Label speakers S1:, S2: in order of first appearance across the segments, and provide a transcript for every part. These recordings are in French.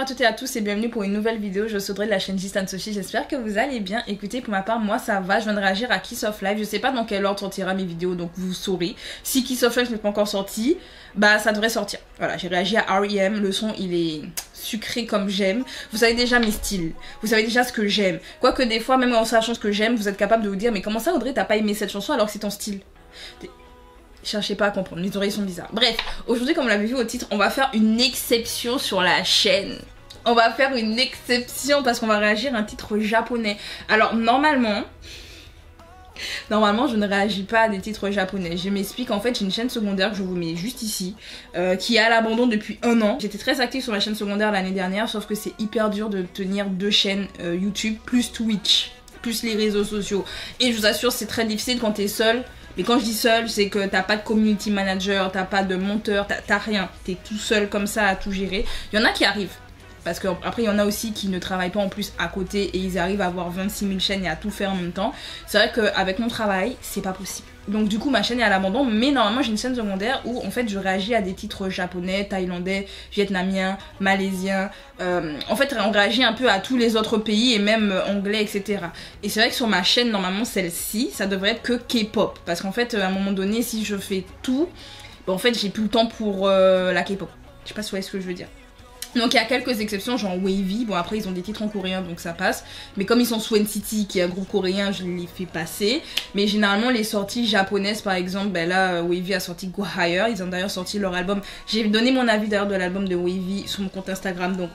S1: toutes et à tous et bienvenue pour une nouvelle vidéo. Je suis Audrey de la chaîne Gist and Sophie. J'espère que vous allez bien. Écoutez, pour ma part, moi ça va. Je viens de réagir à Kiss of Life. Je sais pas dans quel ordre sortira mes vidéos, donc vous saurez. Si Kiss of Life n'est pas encore sorti, bah ça devrait sortir. Voilà, j'ai réagi à R.E.M. Le son, il est sucré comme j'aime. Vous savez déjà mes styles. Vous savez déjà ce que j'aime. Quoique des fois, même en sachant ce que j'aime, vous êtes capable de vous dire mais comment ça Audrey, t'as pas aimé cette chanson alors que c'est ton style? Cherchez pas à comprendre, mes oreilles sont bizarres. Bref, aujourd'hui comme vous l'avez vu au titre, on va faire une exception sur la chaîne. On va faire une exception parce qu'on va réagir à un titre japonais. Alors normalement je ne réagis pas à des titres japonais. Je m'explique, en fait j'ai une chaîne secondaire que je vous mets juste ici, qui est à l'abandon depuis 1 an. J'étais très active sur ma chaîne secondaire l'année dernière, sauf que c'est hyper dur de tenir 2 chaînes YouTube plus Twitch, plus les réseaux sociaux. Et je vous assure c'est très difficile quand t'es seul. Mais quand je dis seul, c'est que t'as pas de community manager, t'as pas de monteur, t'as rien. T'es tout seul comme ça à tout gérer. Il y en a qui arrivent. Parce qu'après, il y en a aussi qui ne travaillent pas en plus à côté et ils arrivent à avoir 26 000 chaînes et à tout faire en même temps. C'est vrai qu'avec mon travail, c'est pas possible. Donc du coup, ma chaîne est à l'abandon, mais normalement, j'ai une chaîne secondaire où en fait, je réagis à des titres japonais, thaïlandais, vietnamiens, malaisiens. En fait, on réagit un peu à tous les autres pays et même anglais, etc. Et c'est vrai que sur ma chaîne, normalement, celle-ci, ça devrait être que K-pop. Parce qu'en fait, à un moment donné, si je fais tout, ben, en fait, j'ai plus le temps pour la K-pop. Je sais pas si vous voyez ce que je veux dire. Donc il y a quelques exceptions, genre Wavy, bon après ils ont des titres en coréen donc ça passe. Mais comme ils sont sous NCT qui est un groupe coréen, je les fais passer. Mais généralement les sorties japonaises par exemple, ben là Wavy a sorti Go Higher. Ils ont d'ailleurs sorti leur album. J'ai donné mon avis d'ailleurs de l'album de Wavy sur mon compte Instagram. Donc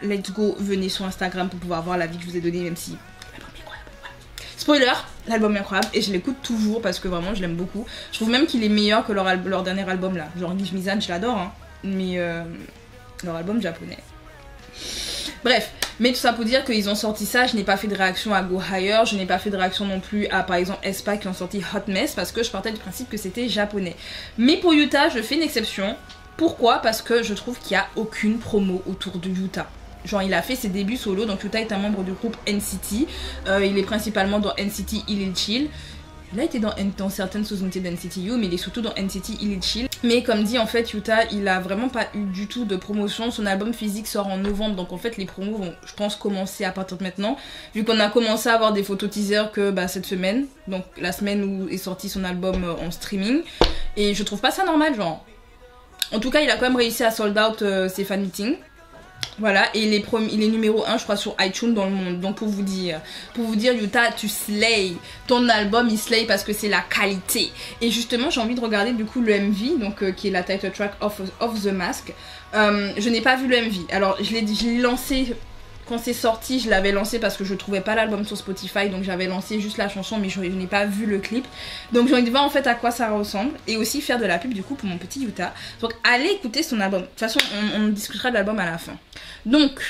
S1: let's go, venez sur Instagram pour pouvoir voir l'avis que je vous ai donné, même si l'album est incroyable. Voilà. Spoiler, l'album est incroyable et je l'écoute toujours parce que vraiment je l'aime beaucoup. Je trouve même qu'il est meilleur que leur dernier album là. Genre Gish Mizan, je l'adore hein. Mais leur album japonais. Bref, mais tout ça pour dire qu'ils ont sorti ça, je n'ai pas fait de réaction à Go Higher, je n'ai pas fait de réaction non plus à par exemple aespa qui ont sorti Hot Mess parce que je partais du principe que c'était japonais. Mais pour Yuta, je fais une exception. Pourquoi? Parce que je trouve qu'il n'y a aucune promo autour de Yuta. Genre il a fait ses débuts solo, donc Yuta est un membre du groupe NCT, il est principalement dans NCT Il Chill. Il a été dans certaines sous-unités d'NCT U, mais il est surtout dans NCT Il Chill. Mais comme dit en fait Yuta, il a vraiment pas eu du tout de promotion. Son album physique sort en novembre, donc en fait les promos vont je pense commencer à partir de maintenant. Vu qu'on a commencé à avoir des photos teasers que bah, cette semaine, donc la semaine où est sorti son album en streaming. Et je trouve pas ça normal genre. En tout cas il a quand même réussi à sold out ses fan meetings. Voilà, et il est numéro 1 je crois sur iTunes dans le monde. Donc pour vous dire Yuta, tu slay. Ton album il slay parce que c'est la qualité. Et justement j'ai envie de regarder du coup le MV, donc qui est la title track of The Mask. Je n'ai pas vu le MV. Alors je l'ai lancé quand c'est sorti, je l'avais lancé parce que je trouvais pas l'album sur Spotify, donc j'avais lancé juste la chanson mais je n'ai pas vu le clip. Donc j'ai envie de voir en fait à quoi ça ressemble et aussi faire de la pub du coup pour mon petit Yuta. Donc allez écouter son album. De toute façon on discutera de l'album à la fin. Donc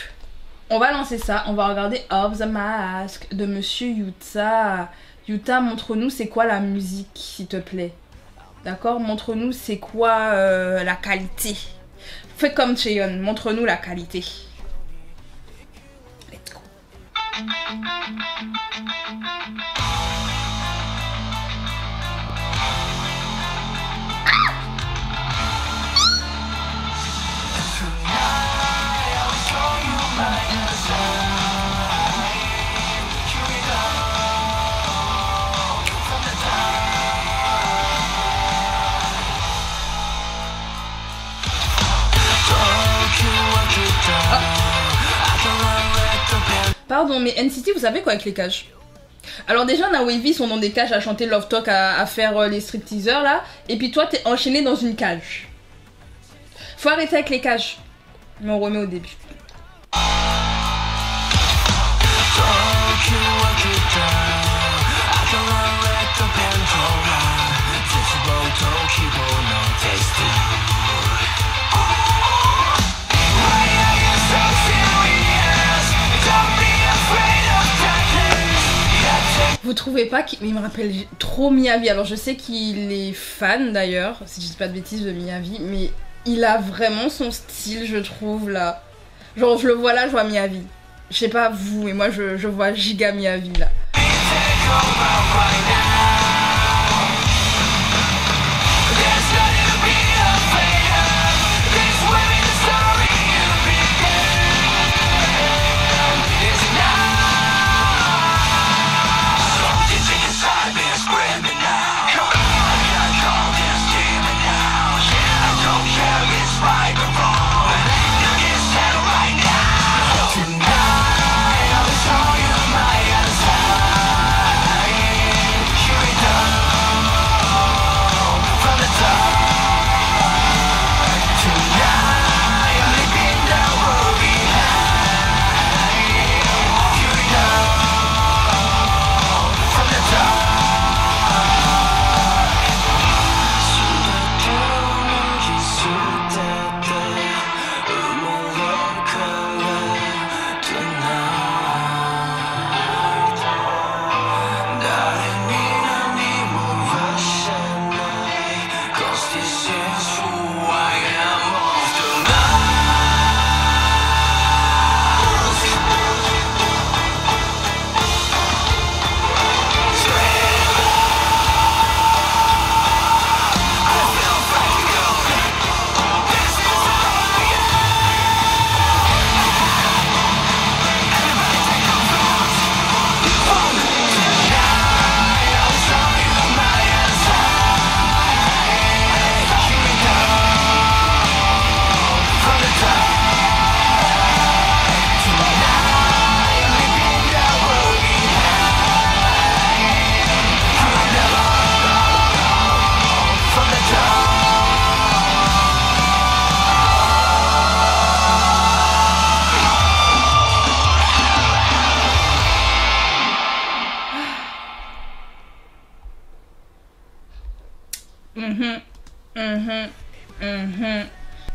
S1: on va lancer ça, on va regarder Of The Mask de Monsieur Yuta. Yuta, montre-nous c'est quoi la musique s'il te plaît. D'accord, montre-nous c'est quoi la qualité. Fais comme Cheon, montre-nous la qualité. Pardon, mais NCT, vous savez quoi avec les cages? Alors déjà, on a Wavy, ils sont dans des cages à chanter Love Talk, à faire les stripteasers là. Et puis toi, t'es enchaîné dans une cage. Faut arrêter avec les cages. Mais on remet au début. Vous trouvez pas qu'il me rappelle trop Miyavi? Alors je sais qu'il est fan d'ailleurs, si je dis pas de bêtises, de Miyavi, mais il a vraiment son style je trouve là. Genre je le vois là, je vois Miyavi. Je sais pas vous, mais moi je vois giga Miyavi là.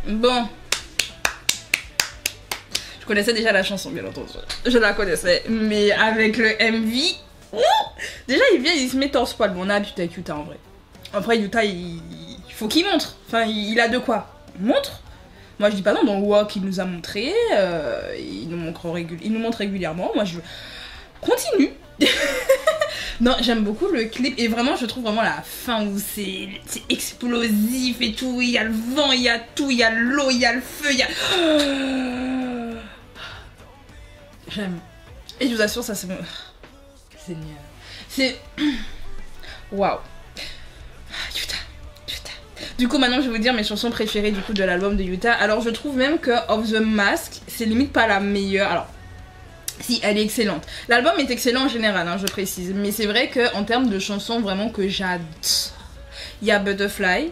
S1: Bon. Je connaissais déjà la chanson, bien entendu. Je la connaissais. Mais avec le MV... Déjà, il vient, il se met torse-poil. Bon, on a habitué avec Yuta en vrai. Après, Yuta, il faut qu'il montre. Enfin, il a de quoi. Montre. Moi, je dis pas non. Dans Walk, il nous a montré. Il nous montre régulièrement. Moi, je continue. Non, j'aime beaucoup le clip. Et vraiment, je trouve vraiment la fin où c'est explosif et tout. Il y a le vent, il y a tout. Il y a l'eau, il y a le feu, il y a... J'aime. Et je vous assure, ça c'est bon. Génial. C'est... Waouh. Yuta. Du coup, maintenant, je vais vous dire mes chansons préférées du coup de l'album de Yuta. Alors, je trouve même que Of the Mask, c'est limite pas la meilleure. Alors, si, elle est excellente. L'album est excellent en général, hein, je précise. Mais c'est vrai qu'en termes de chansons vraiment que j'adore, il y a Butterfly.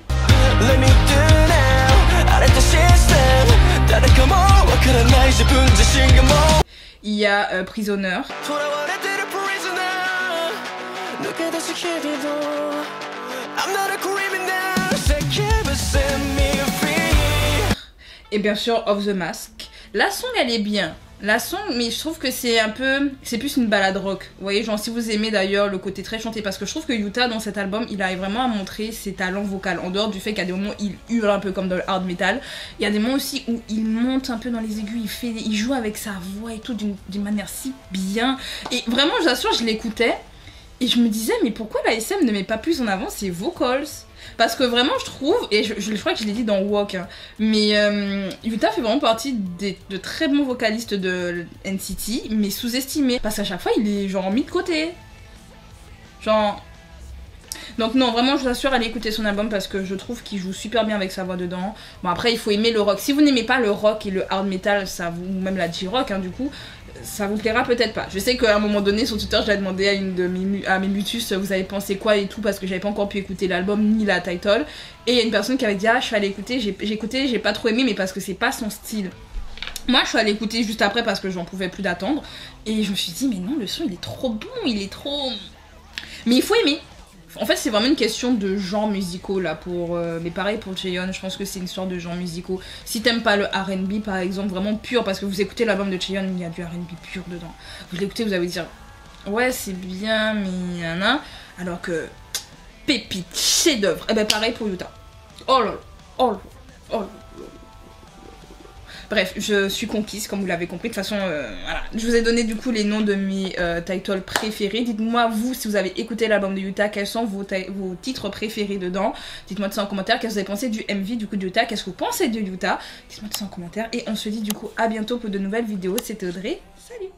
S1: Il y a Prisoner. Et bien sûr Of the Mask. La song elle est bien. La song, mais je trouve que c'est un peu... C'est plus une balade rock. Vous voyez, genre si vous aimez d'ailleurs le côté très chanté. Parce que je trouve que Yuta dans cet album, il arrive vraiment à montrer ses talents vocaux. En dehors du fait qu'à des moments, il hurle un peu comme dans le hard metal. Il y a des moments aussi où il monte un peu dans les aigus. Il joue avec sa voix et tout d'une manière si bien. Et vraiment, je vous assure, je l'écoutais. Et je me disais, mais pourquoi la SM ne met pas plus en avant ses vocals? Parce que vraiment, je trouve, et je crois que je l'ai dit dans Walk, hein, mais Yuta fait vraiment partie de très bons vocalistes de NCT, mais sous-estimés. Parce qu'à chaque fois, il est genre mis de côté. Genre... Donc non, vraiment, je vous assure, allez écouter son album parce que je trouve qu'il joue super bien avec sa voix dedans. Bon, après, il faut aimer le rock. Si vous n'aimez pas le rock et le hard metal, ou même la J-rock, hein, du coup, ça vous plaira peut-être pas. Je sais qu'à un moment donné, sur Twitter, j'avais demandé à mes mutus, vous avez pensé quoi et tout, parce que j'avais pas encore pu écouter l'album ni la title. Et il y a une personne qui avait dit, ah, je suis allée écouter, j'ai écouté, j'ai pas trop aimé, mais parce que c'est pas son style. Moi, je suis allée écouter juste après parce que j'en pouvais plus d'attendre. Et je me suis dit, mais non, le son, il est trop bon, il est trop... Mais il faut aimer. En fait, c'est vraiment une question de genres musicaux là pour... mais pareil pour Chaeyeon, je pense que c'est une histoire de genres musicaux. Si t'aimes pas le R&B par exemple, vraiment pur, parce que vous écoutez l'album de Chaeyeon, il y a du R&B pur dedans. Vous l'écoutez, vous allez vous dire, ouais c'est bien, mais yana. Alors que, pépite, chef-d'œuvre. Et ben pareil pour Yuta. Oh là là, oh là là, oh là là. Bref, je suis conquise, comme vous l'avez compris. De toute façon, voilà. Je vous ai donné du coup les noms de mes titles préférés. Dites-moi, vous, si vous avez écouté l'album de Yuta, quels sont vos titres préférés dedans. Dites-moi tout ça en commentaire. Qu'est-ce que vous avez pensé du MV du coup de Yuta? Qu'est-ce que vous pensez de Yuta? Dites-moi tout ça en commentaire. Et on se dit du coup à bientôt pour de nouvelles vidéos. C'était Audrey. Salut!